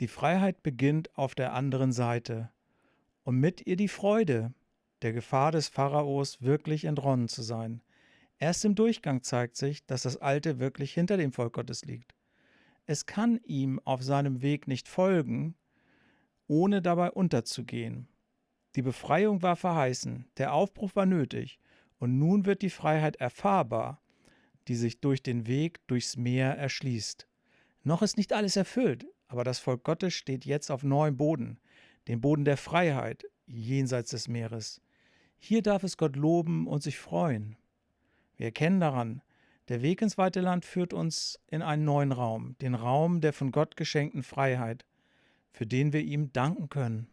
Die Freiheit beginnt auf der anderen Seite und mit ihr die Freude, der Gefahr des Pharaos wirklich entronnen zu sein. Erst im Durchgang zeigt sich, dass das Alte wirklich hinter dem Volk Gottes liegt. Es kann ihm auf seinem Weg nicht folgen, ohne dabei unterzugehen. Die Befreiung war verheißen, der Aufbruch war nötig, und nun wird die Freiheit erfahrbar, die sich durch den Weg durchs Meer erschließt. Noch ist nicht alles erfüllt, aber das Volk Gottes steht jetzt auf neuem Boden, dem Boden der Freiheit, jenseits des Meeres. Hier darf es Gott loben und sich freuen. Wir erkennen daran, der Weg ins weite Land führt uns in einen neuen Raum, den Raum der von Gott geschenkten Freiheit, für den wir ihm danken können.